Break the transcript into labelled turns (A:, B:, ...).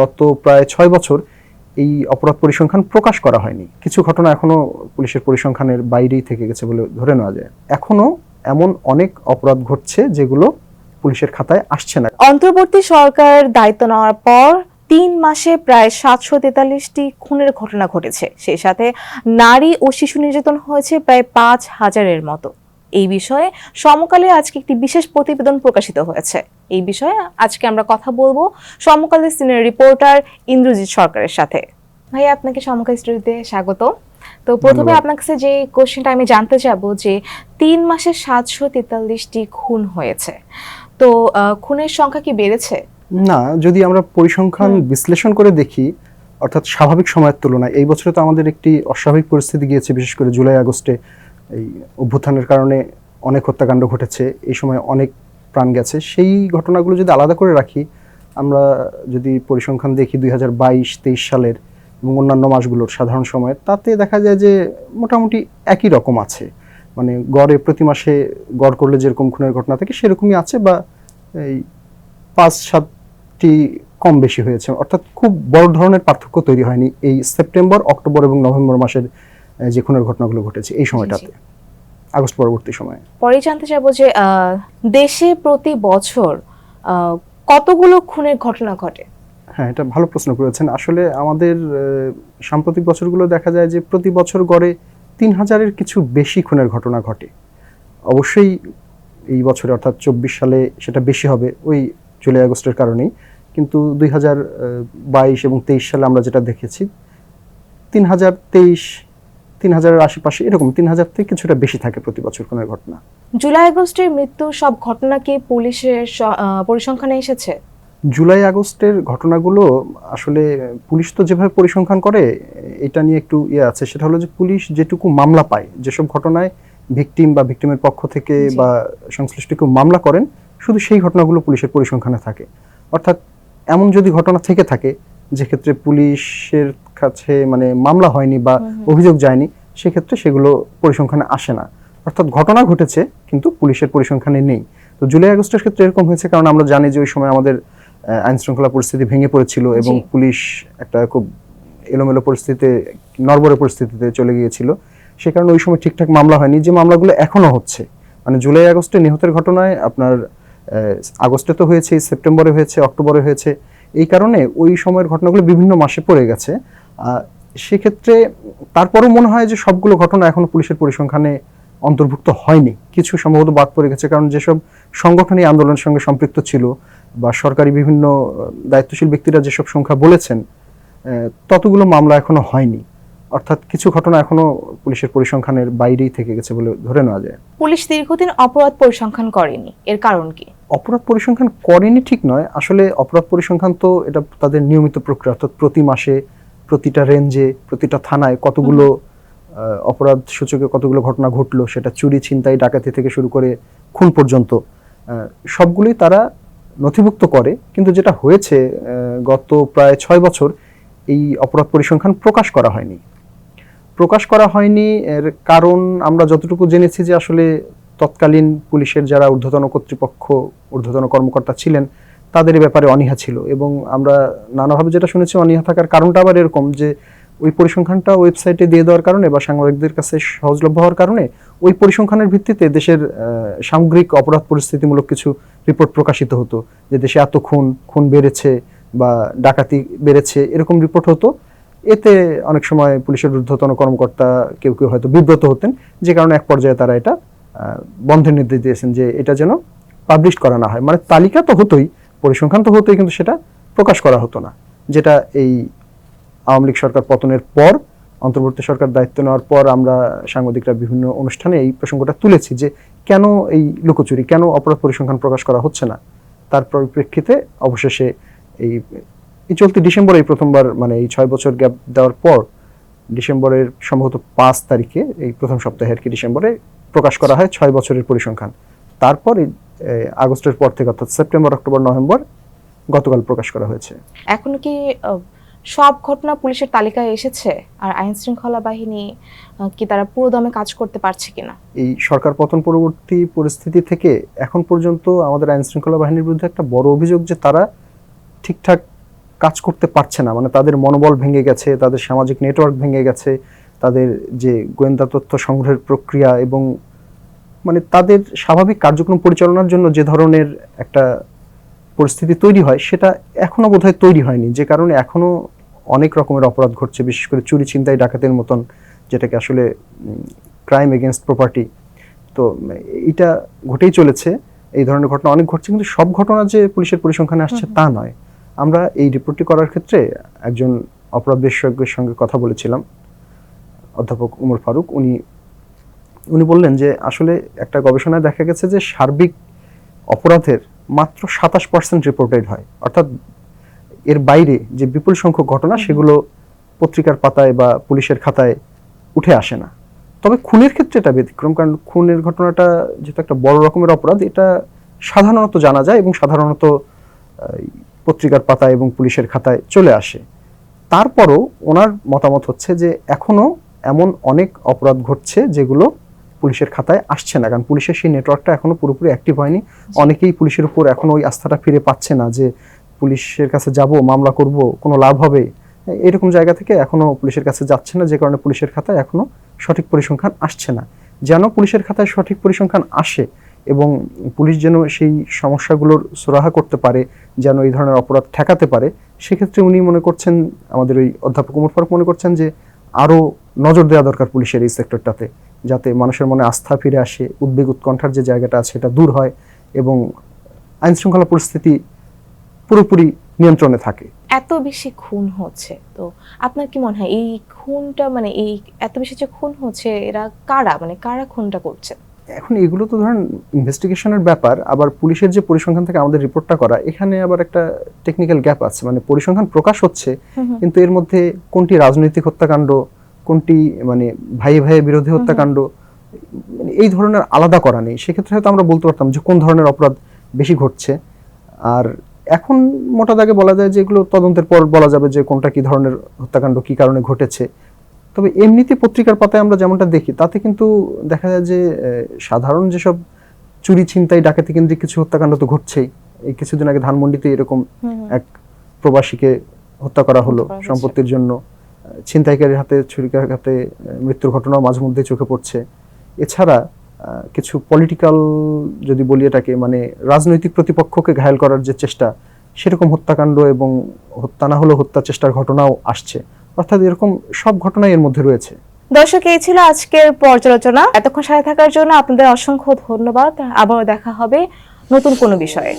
A: গত প্রায় ৬ বছর এই অপরাধ পরিসংখ্যান প্রকাশ করা হয়নি। কিছু ঘটনা এখনো পুলিশের পরিসংখ্যানের বাইরেই থেকে গেছে বলে ধরে নেওয়া যায়। এখনো এমন অনেক অপরাধ ঘটছে যেগুলো পুলিশের খাতায় আসছে না।
B: অন্তর্বর্তী সরকার দায়িত্ব নেওয়ার পর ৩ মাসে প্রায় ৭৪৩টি খুনের ঘটনা ঘটেছে। সেই সাথে নারী ও শিশু নির্যাতন হয়েছে প্রায় ৫,০০০-এর মতো। এই বিষয়ে সমকালে আজকে একটি বিশেষ প্রতিবেদন প্রকাশিত হয়েছে। এই বিষয়ে আজকে আমরা কথা বলবো সমকালের সিনিয়র রিপোর্টার ইন্দ্রজিৎ সরকারের সাথে। ভাই, আপনাকে সমকাল স্টোরিতে স্বাগত। তো প্রথমে আপনার কাছে যে কোশ্চেনটা আমি জানতে চাবো যে ৩ মাসে ৭৪৩টি খুন হয়েছে, তো খুনের সংখ্যা কি বেড়েছে?
A: না, যদি আমরা পরিসংখ্যান বিশ্লেষণ করে দেখি, অর্থাৎ স্বাভাবিক সময়ের তুলনায় এই বছরে তো আমাদের একটি অস্বাভাবিক পরিস্থিতি গিয়েছে। বিশেষ করে জুলাই আগস্টে এই অভ্যুত্থানের কারণে অনেক হত্যাকাণ্ড ঘটেছে, এই সময় অনেক প্রাণ গেছে। সেই ঘটনাগুলো যদি আলাদা করে রাখি, আমরা যদি পরিসংখ্যান দেখি 2022-23 সালের এবং অন্যান্য মাসগুলোর সাধারণ সময়ে, তাতে দেখা যায় যে মোটামুটি একই রকম আছে। মানে গড়ে প্রতি মাসে গড় করলে যেরকম খুনের ঘটনা থাকে সেরকমই আছে, বা এই ৫-৭টি কম বেশি হয়েছে। অর্থাৎ খুব বড় ধরনের পার্থক্য তৈরি হয়নি এই সেপ্টেম্বর, অক্টোবর এবং নভেম্বর মাসের যে খুনের ঘটনাগুলো ঘটেছে এই সময়টাতে, আগস্ট পরবর্তী সময়ে।
B: পরে জানতে চাইবো যে দেশে প্রতি বছর কতগুলো খুনের ঘটনা ঘটে?
A: হ্যাঁ, এটা ভালো প্রশ্ন করেছেন। আসলে আমাদের সাম্প্রতিক বছরগুলো দেখা যায় যে প্রতি বছর গড়ে ৩,০০০-এর কিছু বেশি খুনের ঘটনা ঘটে। অবশ্যই এই বছরে অর্থাৎ ২৪ সালে সেটা বেশি হবে ওই জুলাই আগস্টের কারণেই, কিন্তু 2022 এবং 23 সালে আমরা যেটা দেখেছি ৩,০০০-৩,০০০-এর আশেপাশে, এরকম ৩,০০০ থেকে কিছুটা বেশি থাকে প্রতি বছর খুনের ঘটনা।
B: জুলাই আগস্টের মৃত্যুর সব ঘটনা কি পুলিশের পরিসংখ্যানে এসেছে?
A: জুলাই আগস্টের ঘটনাগুলো আসলে পুলিশ তো যেভাবে পরিসংখ্যান করে এটা নিয়ে একটু আছে, সেটা হলো যে পুলিশ যেটুকু মামলা পায়, যেসব ঘটনায় ভিকটিম বা ভিকটিমের পক্ষ থেকে বা সংশ্লিষ্ট কেউ মামলা করেন, শুধু সেই ঘটনাগুলো পুলিশের পরিসংখ্যানে থাকে। অর্থাৎ এমন যদি ঘটনা থেকে থাকে যে ক্ষেত্রে পুলিশের কাছে মানে মামলা হয়নি বা অভিযোগ যায়নি, সেক্ষেত্রে সেগুলো পরিসংখ্যানে আসে না। অর্থাৎ ঘটনা ঘটেছে কিন্তু পুলিশের পরিসংখ্যানে নেই। তো জুলাই আগস্টের ক্ষেত্রে এরকম হয়েছে, কারণ আমরা জানি যে ওই সময় আমাদের আইন শৃঙ্খলা পরিস্থিতি ভেঙে পড়েছিল এবং পুলিশ একটা খুব এলোমেলো পরিস্থিতিতে, নড়বড়ে পরিস্থিতিতে চলে গিয়েছিল। সে কারণে ওই সময় ঠিকঠাক মামলা হয়নি, যে মামলাগুলো এখনো হচ্ছে। মানে জুলাই আগস্টে নিহতের ঘটনায় আপনার আগস্টে তো হয়েছে, সেপ্টেম্বরে হয়েছে, অক্টোবরে হয়েছে। এই কারণে ওই সময়ের ঘটনাগুলো বিভিন্ন মাসে পড়ে গেছে। সেক্ষেত্রে তারপরও মনে হয় যে সবগুলো ঘটনা এখনো পুলিশের পরিসংখ্যানে অন্তর্ভুক্ত হয়নি, কিছু সম্ভবত বাদ পড়ে গেছে। কারণ যেসব সংগঠন এই আন্দোলনের সঙ্গে সম্পৃক্ত ছিল বা সরকারি বিভিন্ন দায়িত্বশীল ব্যক্তিরা যেসব সংখ্যা বলেছেন, ততগুলো মামলা এখনো হয়নি। অর্থাৎ কিছু ঘটনা এখনো পুলিশের পরিসংখ্যানের বাইরেই থেকে গেছে বলে ধরে নেওয়া যায়।
B: পুলিশ দীর্ঘদিন অপরাধ পরিসংখ্যান করেনি, এর কারণ কি?
A: অপরাধ পরিসংখ্যান করেনি ঠিক নয়, আসলে অপরাধ পরিসংখ্যান তো এটা তাদের নিয়মিত প্রক্রিয়া। অর্থাৎ প্রতি মাসে প্রতিটা রেঞ্জে, প্রতিটা থানায় কতগুলো অপরাধ সূচকে কতগুলো ঘটনা ঘটলো, সেটা চুরি, ছিনতাই, ডাকাতি থেকে শুরু করে খুন পর্যন্ত সবগুলোই তারা নথিভুক্ত করে। কিন্তু যেটা হয়েছে গত প্রায় ৬ বছর এই অপরাধ পরিসংখ্যান প্রকাশ করা হয়নি। এর কারণ আমরা যতটুকু জেনেছি যে আসলে তৎকালীন পুলিশের যারা ঊর্ধ্বতন কর্তৃপক্ষ, ঊর্ধ্বতন কর্মকর্তা ছিলেন, তাদের ব্যাপারে অনীহা ছিল। এবং আমরা নানাভাবে যেটা শুনেছি, অনীহা থাকার কারণটা আবার এরকম যে ওই পরিসংখ্যানটা ওয়েবসাইটে দিয়ে দেওয়ার কারণে বা সাংবাদিকদের কাছে সহজলভ্য হওয়ার কারণে ওই পরিসংখ্যানের ভিত্তিতে দেশের সামগ্রিক অপরাধ পরিস্থিতিমূলক কিছু রিপোর্ট প্রকাশিত হতো, যে দেশে এত খুন বেড়েছে বা ডাকাতি বেড়েছে, এরকম রিপোর্ট হতো। এতে অনেক সময় পুলিশের ঊর্ধ্বতন কর্মকর্তা কেউ কেউ হয়তো বিব্রত হতেন, যে কারণে এক পর্যায়ে তারা এটা বন্ধের নির্দেশ দিয়েছেন যে এটা যেন পাবলিশ করা না হয়। মানে তালিকা তো হতোই, পরিসংখ্যান তো হতোই, কিন্তু সেটা প্রকাশ করা হতো না। যেটা এই আওয়ামী লীগ সরকার পতনের পর, অন্তর্বর্তী সরকার দায়িত্ব নেওয়ার পর আমরা সাংবাদিকরা বিভিন্ন অনুষ্ঠানে এই প্রসঙ্গটা তুলেছি যে কেন এই লুকোচুরি, কেন অপরাধ পরিসংখ্যান প্রকাশ করা হচ্ছে না। তার পরিপ্রেক্ষিতে অবশেষে এই চলতি ডিসেম্বরে এই প্রথমবার, মানে এই ৬ বছর গ্যাপ দেওয়ার পর ডিসেম্বরের সম্ভবত ৫ তারিখে, এই প্রথম সপ্তাহে আর কি, ডিসেম্বরে প্রকাশ করা হয় ৬ বছরের পরিসংখ্যান। তারপর আগস্টের পর থেকে, অর্থাৎ সেপ্টেম্বর, অক্টোবর, নভেম্বর গতকাল প্রকাশ করা হয়েছে।
B: এখন কি সব ঘটনা পুলিশের তালিকায় এসেছে? আর আইন শৃঙ্খলা বাহিনী কি তারা পুরো দমে কাজ করতে পারছে কিনা?
A: এই সরকার পতন পরবর্তী পরিস্থিতি থেকে এখন পর্যন্ত আমাদের আইন শৃঙ্খলা বাহিনীর বিরুদ্ধে একটা বড় অভিযোগ যে তারা ঠিকঠাক কাজ করতে পারছে না, মানে তাদের মনোবল ভেঙে গেছে, তাদের সামাজিক নেটওয়ার্ক ভেঙে গেছে, তাদের যে গোয়েন্দা তথ্য সংগ্রহের প্রক্রিয়া এবং মানে তাদের স্বাভাবিক কার্যক্রম পরিচালনার জন্য যে ধরনের একটা পরিস্থিতি তৈরি হয় সেটা এখনো বোধহয় তৈরি হয়নি, যে কারণে এখনো অনেক রকমের অপরাধ ঘটছে, বিশেষ করে চুরি, ছিনতাই, ডাকাতের মতন, যেটাকে আসলে ক্রাইম এগেনস্ট প্রপার্টি। তো এটা ঘটেই চলেছে, এই ধরনের ঘটনা অনেক ঘটছে, কিন্তু সব ঘটনা যে পুলিশের পরিসংখ্যানে আসছে তা নয়। আমরা এই রিপোর্টটি করার ক্ষেত্রে একজন অপরাধ বিশেষজ্ঞের সঙ্গে কথা বলেছিলাম, অধ্যাপক উমর ফারুক। উনি বললেন যে আসলে একটা গবেষণায় দেখা গেছে যে সার্বিক অপরাধের মাত্র 27% রিপোর্টেড হয়, অর্থাৎ এর বাইরে যে বিপুল সংখ্যক ঘটনা সেগুলো পত্রিকার পাতায় বা পুলিশের খাতায় উঠে আসে না। তবে খুনের ক্ষেত্রে এটা ব্যতিক্রম, কারণ খুনের ঘটনাটা যেহেতু একটা বড় রকমের অপরাধ, এটা সাধারণত জানা যায় এবং সাধারণত পত্রিকার পাতায় এবং পুলিশের খাতায় চলে আসে। তারপরও ওনার মতামত হচ্ছে যে এখনো এমন অনেক অপরাধ ঘটছে যেগুলো পুলিশের খাতায় আসছে না, কারণ পুলিশের সেই নেটওয়ার্কটা এখনো পুরোপুরি অ্যাক্টিভ হয়নি। অনেকেই পুলিশের উপর এখনো ওই আস্থাটা ফিরে পাচ্ছে না যে পুলিশের কাছে যাব, মামলা করব, কোনো লাভ হবে, এরকম জায়গা থেকে এখনো পুলিশের কাছে যাচ্ছে না, যে কারণে পুলিশের খাতায় এখনো সঠিক পরিসংখ্যান আসছে না। যেন পুলিশের খাতায় সঠিক পরিসংখ্যান আসে এবং পুলিশ যেন সেই সমস্যাগুলোর সুরাহা করতে পারে, যেন এই ধরনের অপরাধ ঠেকাতে পারে, সেক্ষেত্রে উনি মনে করছেন, আমাদের ওই অধ্যাপক উমর ফারুক মনে করছেন যে আরও নজর দেওয়া দরকার পুলিশের এই সেক্টরটাতে, যাতে মানুষের মনে আস্থা ফিরে আসে, উদ্বেগ উৎকণ্ঠার যে জায়গাটা আছে সেটা দূর হয় এবং আইন শৃঙ্খলা পরিস্থিতি পুরোপুরি নিয়ন্ত্রণে থাকে।
B: এত বেশি খুন হচ্ছে, তো আপনার কি মনে হয় এই খুনটা মানে এই এত বেশি যে খুন হচ্ছে এরা কারা, মানে কারা খুনটা করছে?
A: এখন এগুলো তো ধরেন ইনভেস্টিগেশনের ব্যাপার, আবার পুলিশের যে পরিসংখ্যান থেকে আমাদের রিপোর্টটা করা, এখানে আবার একটা টেকনিক্যাল গ্যাপ আছে, মানে পরিসংখ্যান প্রকাশ হচ্ছে কিন্তু এর মধ্যে কোনটি রাজনৈতিক হত্যাকাণ্ড, কোনটি মানে ভাই ভাইয়ের বিরোধী হত্যাকাণ্ড, মানে এই ধরনের আলাদা করা নেই। সেক্ষেত্রে হয়তো আমরা বলতে পারতাম যে কোন ধরনের অপরাধ বেশি ঘটছে। আর এখন মোটা দাগে বলা যায় যে এগুলো তদন্তের পর বলা যাবে যে কোনটা কি ধরনের হত্যাকাণ্ড কি কারণে ঘটেছে। তবে এমনিতে পত্রিকার পাতায় আমরা যেমনটা দেখি তাতে কিন্তু দেখা যায় যে সাধারণ যেসব চুরি, ছিনতাই, ডাকাতি কেন্দ্রিক কিছু হত্যাকাণ্ড তো ঘটছেই। এই কিছুদিন আগে ধানমন্ডিতে এরকম এক প্রবাসীকে হত্যা করা হলো সম্পত্তির জন্য, ছিনতাইকারীর হাতে ছুরিকাঘাতে মৃত্যুর ঘটনাও মাঝে মধ্যে চোখে পড়ছে। এছাড়া কিছু পলিটিক্যাল, যদি বলি এটাকে, মানে রাজনৈতিক প্রতিপক্ষকে ঘায়েল করার যে চেষ্টা, সেরকম হত্যাকাণ্ড এবং হত্যা না হলেও হত্যা চেষ্টার ঘটনাও আসছে। অর্থাৎ এরকম সব ঘটনাই এর মধ্যে রয়েছে।
B: দর্শক, এই ছিল আজকের পর্যালোচনা। এতক্ষণ সাথে থাকার জন্য আপনাদের অসংখ্য ধন্যবাদ। আবারও দেখা হবে নতুন কোনো বিষয়ে।